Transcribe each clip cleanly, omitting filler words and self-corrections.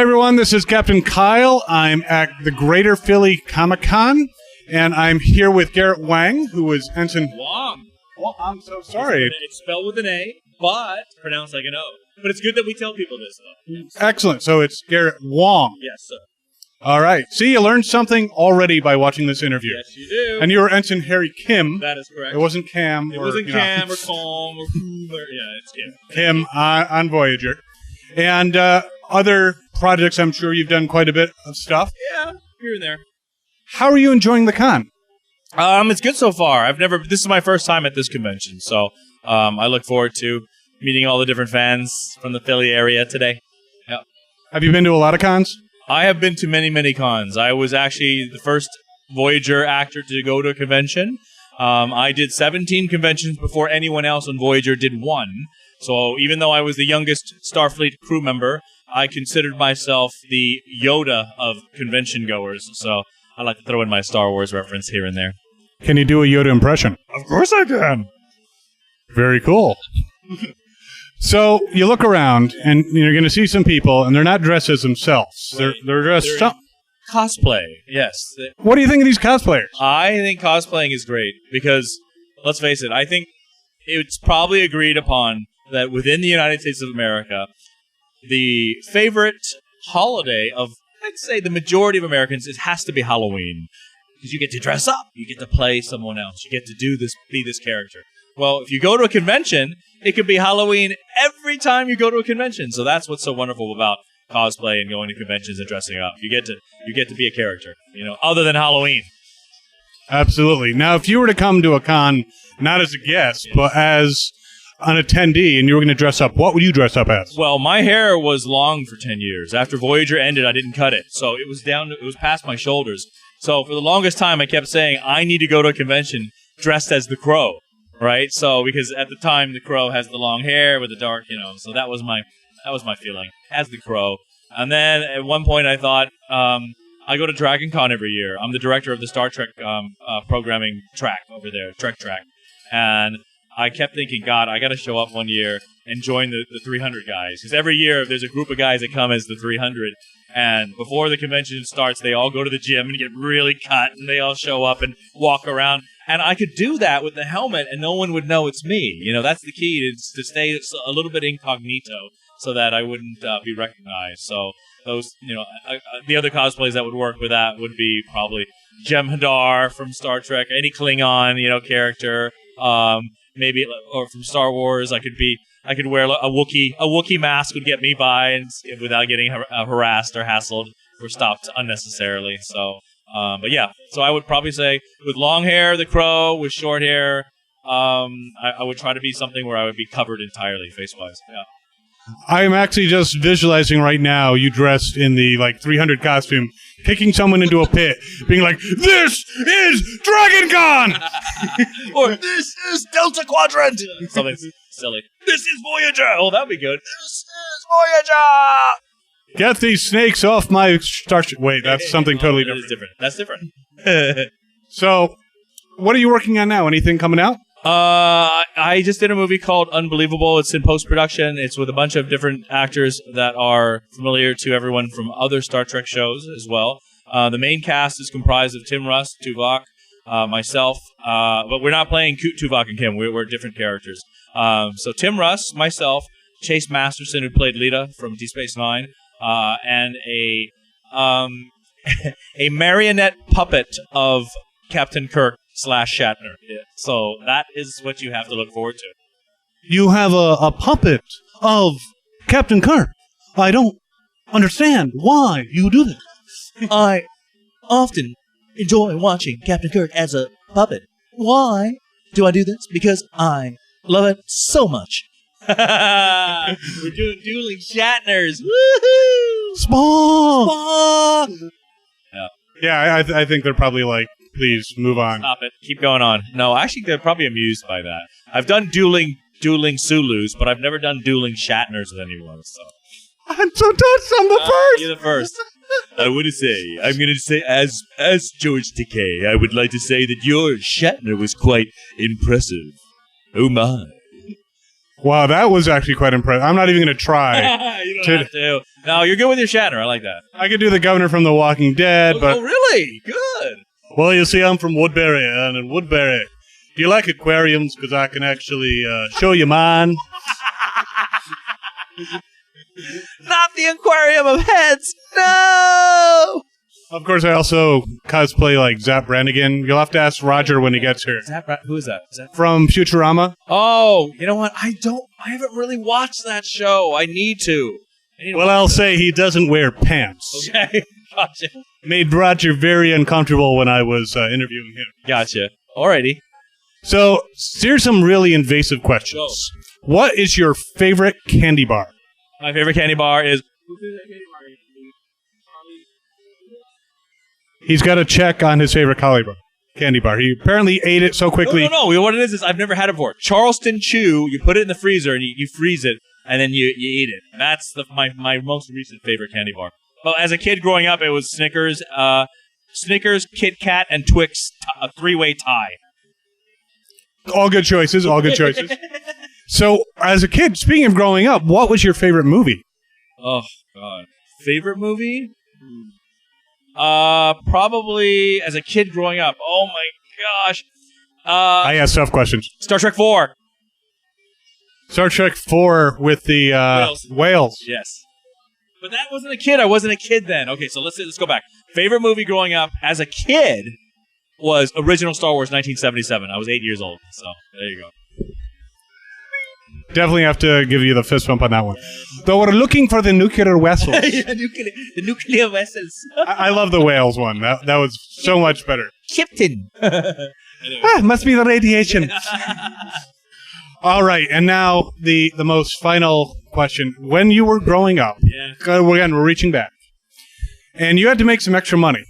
everyone, this is Captain Kyle. I'm at the Greater Philly Comic-Con, and I'm here with Garrett Wang, who is Ensign... Wang. Well, I'm so sorry. It's spelled with an A, but pronounced like an O. But it's good that we tell people this, though. Excellent. So it's Garrett Wang. Yes, sir. All right. See, you learned something already by watching this interview. Yes, you do. And you were Ensign Harry Kim. That is correct. It wasn't Cam. It wasn't Cam or Calm or yeah, it's Kim. Kim on Voyager. And other projects, I'm sure you've done quite a bit of stuff. Yeah, here and there. How are you enjoying the con? It's good so far. This is my first time at this convention, so I look forward to meeting all the different fans from the Philly area today. Yeah. Have you been to a lot of cons? I have been to many, many cons. I was actually the first Voyager actor to go to a convention. I did 17 conventions before anyone else on Voyager did one. So even though I was the youngest Starfleet crew member, I considered myself the Yoda of convention goers. So I like to throw in my Star Wars reference here and there. Can you do a Yoda impression? Of course I can. Very cool. So you look around, and you're going to see some people, and they're not dressed as themselves. They're dressed... Cosplay, yes. What do you think of these cosplayers? I think cosplaying is great because, let's face it, I think it's probably agreed upon that within the United States of America, the favorite holiday of, I'd say, the majority of Americans, it has to be Halloween. Because you get to dress up, you get to play someone else, you get to do this, be this character. Well, if you go to a convention, it could be Halloween every time you go to a convention. So that's what's so wonderful about cosplay and going to conventions and dressing up. You get to be a character, other than Halloween. Absolutely. Now, if you were to come to a con, not as a guest, but as an attendee, and you were going to dress up, what would you dress up as? Well, my hair was long for 10 years. After Voyager ended, I didn't cut it. So it was past my shoulders. So for the longest time, I kept saying, I need to go to a convention dressed as the Crow. Right, so because at the time the Crow has the long hair with the dark, so that was my feeling as the Crow. And then at one point I thought, I go to Dragon Con every year. I'm the director of the Star Trek programming track over there, Trek track, and I kept thinking, God, I got to show up one year and join the 300 guys because every year there's a group of guys that come as the 300. And before the convention starts, they all go to the gym and get really cut, and they all show up and walk around. And I could do that with the helmet, and no one would know it's me. That's the key, is to stay a little bit incognito so that I wouldn't be recognized. So those, the other cosplays that would work with that would be probably Jem'Hadar from Star Trek, any Klingon, character, maybe, or from Star Wars. I could wear a Wookiee. A Wookiee mask would get me by and without getting harassed or hassled or stopped unnecessarily. So, but yeah. So I would probably say with long hair, the Crow. With short hair, I would try to be something where I would be covered entirely face-wise. Yeah. I am actually just visualizing right now you dressed in the 300 costume, kicking someone into a pit, being like, "This is Dragon Con!" Or, "This is Delta Quadrant!" Something silly. "This is Voyager!" Oh, that'd be good. "This is Voyager!" Get these snakes off my starship. Wait, that's something totally different. That's different. So, what are you working on now? Anything coming out? I just did a movie called Unbelievable. It's in post-production. It's with a bunch of different actors that are familiar to everyone from other Star Trek shows as well. The main cast is comprised of Tim Russ, Tuvok, myself, but we're not playing Tuvok and Kim. We're different characters. So Tim Russ, myself, Chase Masterson, who played Lita from Deep Space Nine, and a marionette puppet of Captain Kirk / Shatner. Yeah. So that is what you have to look forward to. You have a puppet of Captain Kirk. I don't understand why you do this. I often enjoy watching Captain Kirk as a puppet. Why do I do this? Because I love it so much. We're doing dueling Shatners. Woohoo! Spock! Yeah. Yeah, I think they're probably like, please move on. Stop it. Keep going on. No, actually, they're probably amused by that. I've done dueling Sulus, but I've never done dueling Shatners with anyone. So I'm so touched. I'm the first. You're the first. I'm going to say, as George Takei, I would like to say that your Shatner was quite impressive. Oh my. Wow, that was actually quite impressive. I'm not even going to try. You don't have to. No, you're good with your Shatner. I like that. I could do the governor from The Walking Dead, but... Oh, really? Good. Well, you see, I'm from Woodbury, and in Woodbury, do you like aquariums? Because I can actually show you mine. Not the aquarium of heads. No. Of course, I also cosplay like Zap Brannigan. You'll have to ask Roger when he gets here. Who is that? Is that? From Futurama. Oh, you know what? I haven't really watched that show. I need to. Well, I'll say he doesn't wear pants. Okay, gotcha. Made Roger very uncomfortable when I was interviewing him. Gotcha. Alrighty. So, here's some really invasive questions. Go. What is your favorite candy bar? My favorite candy bar is... He's got a check on his favorite candy bar. He apparently ate it so quickly. No. What it is I've never had it before. Charleston Chew, you put it in the freezer and you freeze it, and then you eat it. That's my most recent favorite candy bar. Well, as a kid growing up, it was Snickers, Kit Kat, and Twix, a three-way tie. All good choices, all good choices. So, as a kid, speaking of growing up, what was your favorite movie? Oh, God. Favorite movie? Probably as a kid growing up. Oh, my gosh. I ask tough questions. Star Trek 4. Star Trek 4 with the whales. Yes. But that wasn't a kid. I wasn't a kid then. Okay, so let's go back. Favorite movie growing up as a kid was original Star Wars 1977. I was 8 years old. So there you go. Definitely have to give you the fist bump on that one. Though we're looking for the nuclear vessels. The nuclear vessels. I love the whales one. That was so much better. Captain. Must be the radiation. All right, and now the most final question. When you were growing up, we're reaching back, and you had to make some extra money.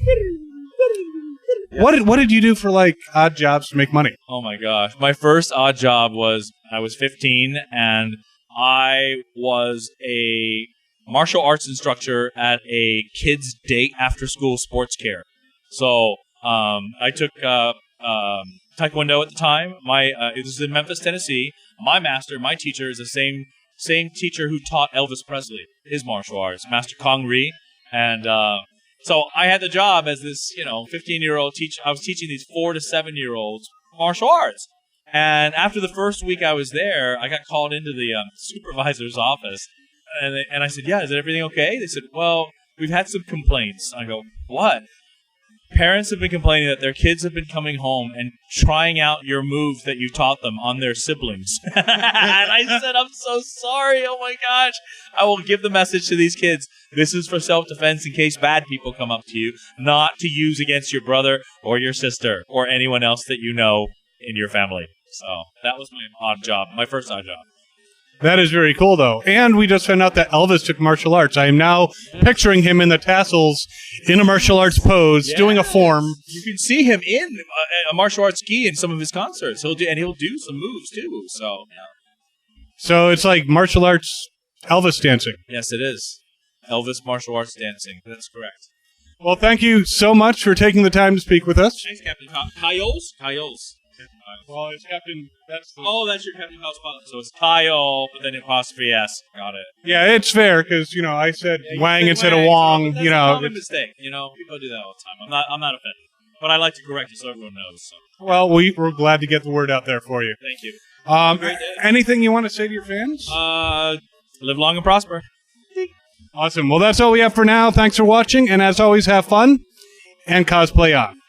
What did you do for like odd jobs to make money? Oh my gosh. My first odd job was I was 15 and I was a martial arts instructor at a kids' day after school sports care. So I took Taekwondo at the time. It was in Memphis, Tennessee. My teacher is the same teacher who taught Elvis Presley his martial arts, Master Kong Ree. And so I had the job as this, 15-year-old teacher. I was teaching these 4 to 7-year-olds martial arts. And after the first week I was there, I got called into the supervisor's office. And I said, yeah, is everything okay? They said, well, we've had some complaints. I go, what? Parents have been complaining that their kids have been coming home and trying out your moves that you taught them on their siblings. And I said, I'm so sorry. Oh, my gosh. I will give the message to these kids. This is for self-defense in case bad people come up to you, not to use against your brother or your sister or anyone else that you know in your family. So that was my first odd job. That is very cool, though. And we just found out that Elvis took martial arts. I am now picturing him in the tassels in a martial arts pose, doing a form. You can see him in a martial arts gi in some of his concerts. He'll do some moves, too. So it's like martial arts Elvis dancing. Yes, it is. Elvis martial arts dancing. That's correct. Well, thank you so much for taking the time to speak with us. Thanks, Captain Kyles. Well, it's Captain... That's your Captain Kyle's Spotlite. So it's Kyle, but then apostrophe S. Got it. Yeah, it's fair, because, I said Wang instead of Wong. That's a common mistake. People do that all the time. I'm not offended. But I like to correct it so everyone knows. So. Well, we're glad to get the word out there for you. Thank you. Anything you want to say to your fans? Live long and prosper. Awesome. Well, that's all we have for now. Thanks for watching, and as always, have fun and cosplay on.